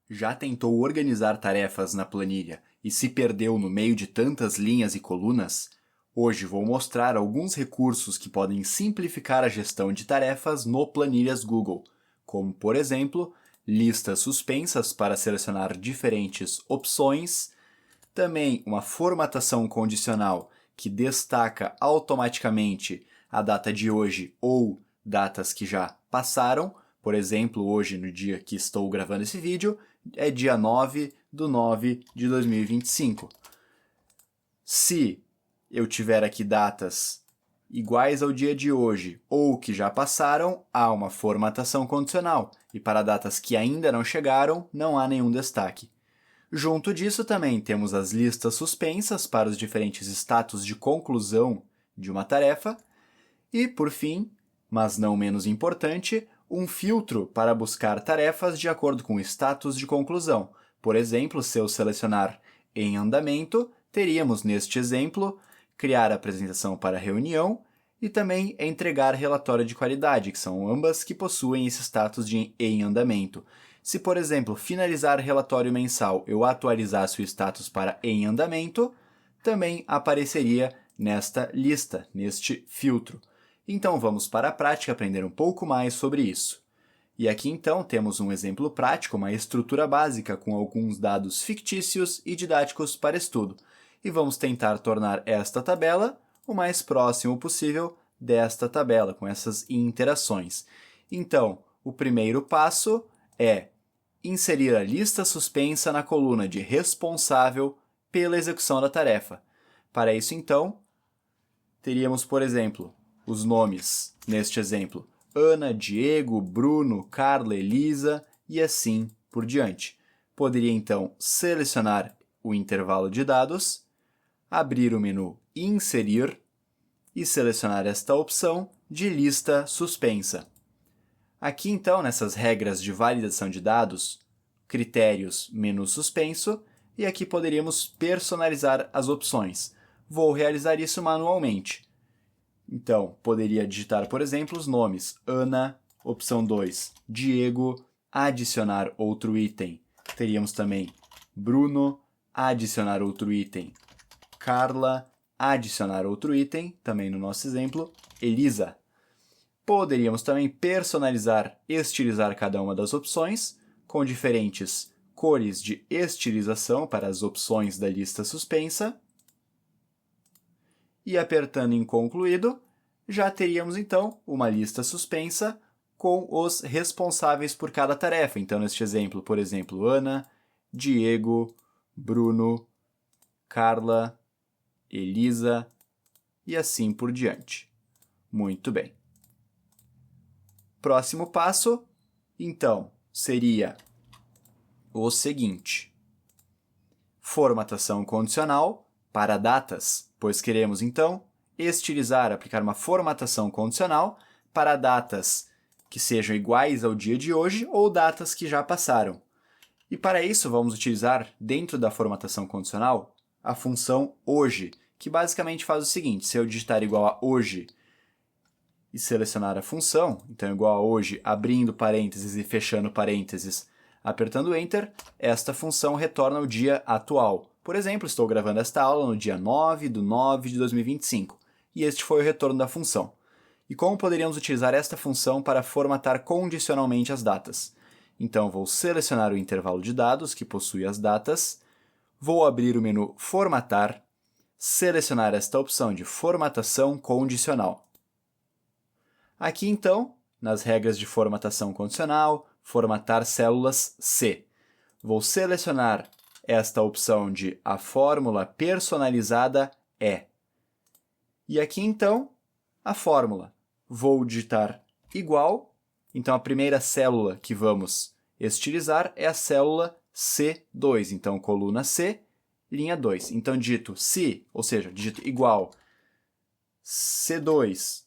Já tentou organizar tarefas na planilha e se perdeu no meio de tantas linhas e colunas? Hoje vou mostrar alguns recursos que podem simplificar a gestão de tarefas no Planilhas Google, como, por exemplo, listas suspensas para selecionar diferentes opções, também uma formatação condicional que destaca automaticamente a data de hoje ou datas que já passaram. Por exemplo, hoje, no dia que estou gravando esse vídeo, é dia 9/9/2025. Se eu tiver aqui datas iguais ao dia de hoje ou que já passaram, há uma formatação condicional. E para datas que ainda não chegaram, não há nenhum destaque. Junto disso também temos as listas suspensas para os diferentes status de conclusão de uma tarefa. E, por fim, mas não menos importante, um filtro para buscar tarefas de acordo com o status de conclusão. Por exemplo, se eu selecionar em andamento, teríamos neste exemplo criar apresentação para reunião e também entregar relatório de qualidade, que são ambas que possuem esse status de em andamento. Se, por exemplo, finalizar relatório mensal, eu atualizasse o status para em andamento, também apareceria nesta lista, neste filtro. Então vamos para a prática aprender um pouco mais sobre isso. E aqui então temos um exemplo prático, uma estrutura básica com alguns dados fictícios e didáticos para estudo. E vamos tentar tornar esta tabela o mais próximo possível desta tabela, com essas interações. Então, o primeiro passo é inserir a lista suspensa na coluna de responsável pela execução da tarefa. Para isso, então, teríamos, por exemplo, os nomes, neste exemplo, Ana, Diego, Bruno, Carla, Elisa e assim por diante. Poderia, então, selecionar o intervalo de dados, abrir o menu Inserir e selecionar esta opção de lista suspensa. Aqui, então, nessas regras de validação de dados, critérios, menu suspenso, e aqui poderíamos personalizar as opções. Vou realizar isso manualmente. Então, poderia digitar, por exemplo, os nomes Ana, opção 2, Diego, adicionar outro item. Teríamos também Bruno, adicionar outro item. Carla, adicionar outro item, também no nosso exemplo, Elisa. Poderíamos também personalizar, estilizar cada uma das opções, com diferentes cores de estilização para as opções da lista suspensa. E apertando em concluído, já teríamos então uma lista suspensa com os responsáveis por cada tarefa. Então, neste exemplo, por exemplo, Ana, Diego, Bruno, Carla, Elisa e assim por diante. Muito bem. Próximo passo, então, seria o seguinte: formatação condicional para datas, pois queremos, então, estilizar, aplicar uma formatação condicional para datas que sejam iguais ao dia de hoje ou datas que já passaram. E para isso, vamos utilizar, dentro da formatação condicional, a função hoje, que basicamente faz o seguinte: se eu digitar igual a hoje e selecionar a função, então igual a hoje, abrindo parênteses e fechando parênteses, apertando Enter, esta função retorna o dia atual. Por exemplo, estou gravando esta aula no dia 9/9/2025, e este foi o retorno da função. E como poderíamos utilizar esta função para formatar condicionalmente as datas? Então, vou selecionar o intervalo de dados, que possui as datas, vou abrir o menu Formatar, selecionar esta opção de Formatação Condicional. Aqui, então, nas regras de formatação condicional, formatar células C. Vou selecionar esta opção de a fórmula personalizada é. E aqui, então, a fórmula. Vou digitar igual. Então, a primeira célula que vamos estilizar é a célula C2. Então, coluna C, linha 2. Então, digito se, ou seja, digito igual C2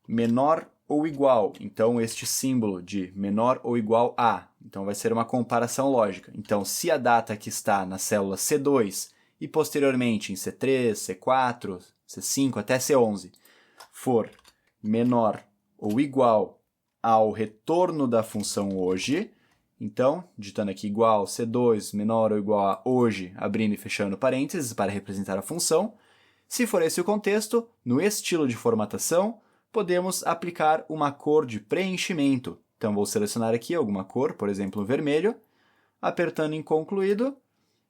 menor ou igual. Então, este símbolo de menor ou igual a. Então, vai ser uma comparação lógica. Então, se a data que está na célula C2 e posteriormente em C3, C4, C5 até C11 for menor ou igual ao retorno da função hoje, Então, digitando aqui igual C2 menor ou igual a hoje, abrindo e fechando parênteses para representar a função. Se for esse o contexto, no estilo de formatação, podemos aplicar uma cor de preenchimento. Então, vou selecionar aqui alguma cor, por exemplo, vermelho, apertando em concluído,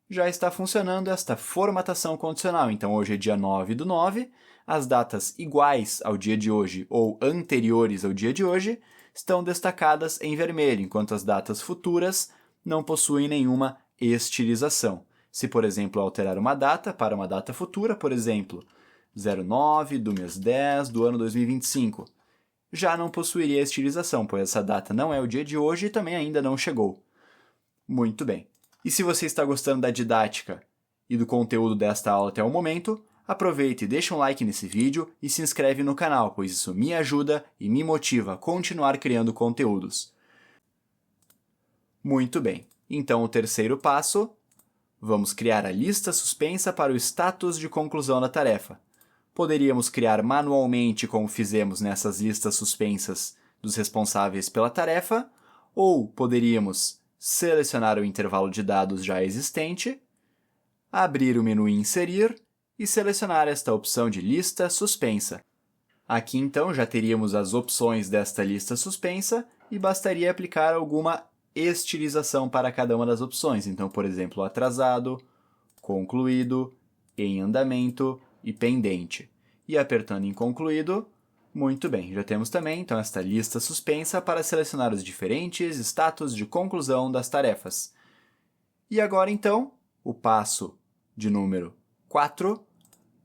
já está funcionando esta formatação condicional. Então, hoje é dia 9/9, as datas iguais ao dia de hoje ou anteriores ao dia de hoje estão destacadas em vermelho, enquanto as datas futuras não possuem nenhuma estilização. Se, por exemplo, alterar uma data para uma data futura, por exemplo, 09 do mês 10 do ano 2025, já não possuiria estilização, pois essa data não é o dia de hoje e também ainda não chegou. Muito bem. E se você está gostando da didática e do conteúdo desta aula até o momento, aproveite e deixe um like nesse vídeo e se inscreve no canal, pois isso me ajuda e me motiva a continuar criando conteúdos. Muito bem. Então, o terceiro passo, vamos criar a lista suspensa para o status de conclusão da tarefa. Poderíamos criar manualmente, como fizemos nessas listas suspensas dos responsáveis pela tarefa, ou poderíamos selecionar o intervalo de dados já existente, abrir o menu Inserir e selecionar esta opção de lista suspensa. Aqui então já teríamos as opções desta lista suspensa e bastaria aplicar alguma estilização para cada uma das opções. Então, por exemplo, atrasado, concluído, em andamento e pendente. E apertando em concluído, muito bem, já temos também então esta lista suspensa para selecionar os diferentes status de conclusão das tarefas. E agora então, o passo de número 4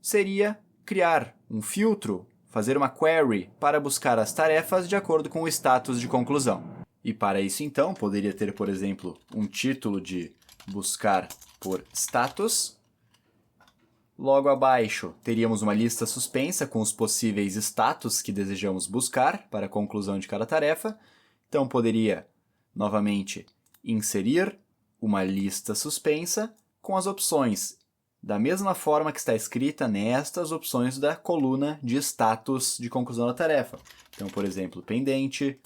seria criar um filtro, fazer uma query para buscar as tarefas de acordo com o status de conclusão. E para isso então, poderia ter, por exemplo, um título de buscar por status. Logo abaixo, teríamos uma lista suspensa com os possíveis status que desejamos buscar para a conclusão de cada tarefa. Então, poderia, novamente, inserir uma lista suspensa com as opções da mesma forma que está escrita nestas opções da coluna de status de conclusão da tarefa. Então, por exemplo, pendente,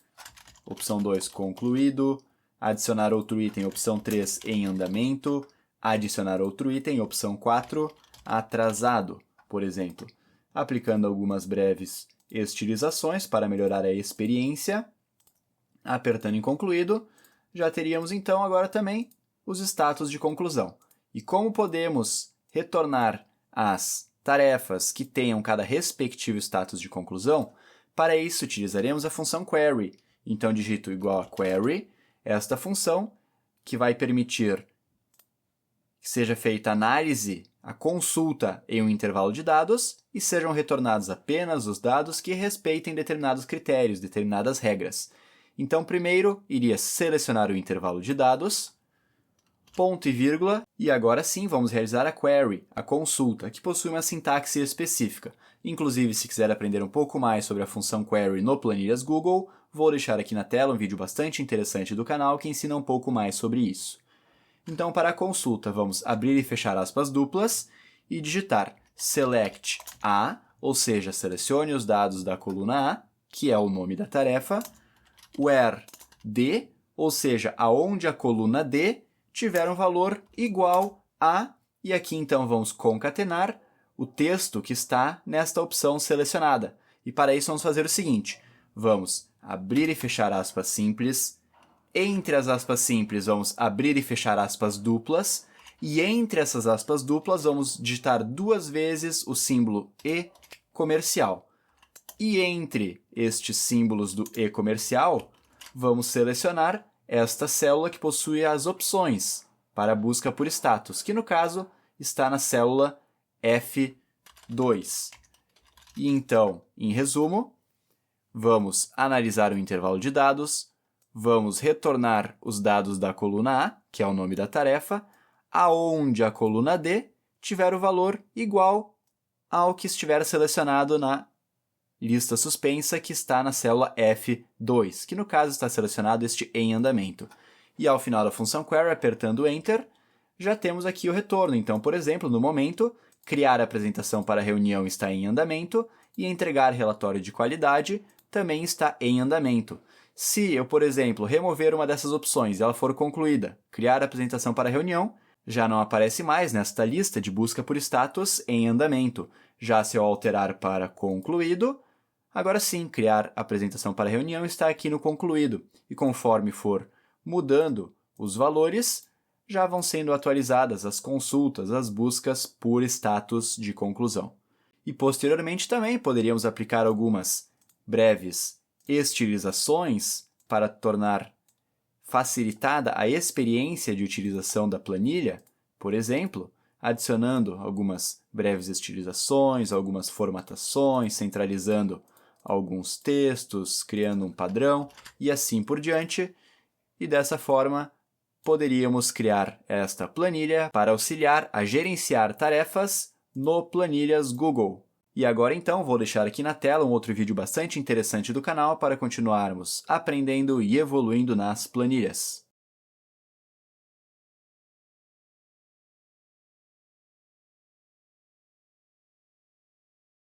opção 2, concluído, adicionar outro item, opção 3, em andamento, adicionar outro item, opção 4, atrasado, por exemplo, aplicando algumas breves estilizações para melhorar a experiência, apertando em concluído, já teríamos então agora também os status de conclusão. E como podemos retornar as tarefas que tenham cada respectivo status de conclusão, para isso utilizaremos a função query. Então digito igual a query, esta função que vai permitir que seja feita a análise, a consulta em um intervalo de dados e sejam retornados apenas os dados que respeitem determinados critérios, determinadas regras. Então, primeiro, iria selecionar o intervalo de dados, ponto e vírgula, e agora sim vamos realizar a query, a consulta, que possui uma sintaxe específica. Inclusive, se quiser aprender um pouco mais sobre a função query no Planilhas Google, vou deixar aqui na tela um vídeo bastante interessante do canal que ensina um pouco mais sobre isso. Então, para a consulta, vamos abrir e fechar aspas duplas e digitar select A, ou seja, selecione os dados da coluna A, que é o nome da tarefa, where D, ou seja, aonde a coluna D tiver um valor igual a, e aqui então vamos concatenar o texto que está nesta opção selecionada. E para isso vamos fazer o seguinte, vamos abrir e fechar aspas simples, entre as aspas simples vamos abrir e fechar aspas duplas, e entre essas aspas duplas vamos digitar duas vezes o símbolo E comercial. E entre estes símbolos do E comercial, vamos selecionar esta célula que possui as opções para a busca por status, que no caso está na célula F2. E então, em resumo, vamos analisar o intervalo de dados, vamos retornar os dados da coluna A, que é o nome da tarefa, aonde a coluna D tiver o valor igual ao que estiver selecionado na lista suspensa que está na célula F2, que no caso está selecionado este em andamento. E ao final da função query, apertando Enter, já temos aqui o retorno. Então, por exemplo, no momento, criar a apresentação para a reunião está em andamento e entregar relatório de qualidade também está em andamento. Se eu, por exemplo, remover uma dessas opções e ela for concluída, criar apresentação para reunião, já não aparece mais nesta lista de busca por status em andamento. Já se eu alterar para concluído, agora sim, criar apresentação para reunião está aqui no concluído. E conforme for mudando os valores, já vão sendo atualizadas as consultas, as buscas por status de conclusão. E posteriormente também poderíamos aplicar algumas breves estilizações para tornar facilitada a experiência de utilização da planilha, por exemplo, adicionando algumas breves estilizações, algumas formatações, centralizando alguns textos, criando um padrão e assim por diante. E dessa forma, poderíamos criar esta planilha para auxiliar a gerenciar tarefas no Planilhas Google. E agora então vou deixar aqui na tela um outro vídeo bastante interessante do canal para continuarmos aprendendo e evoluindo nas planilhas.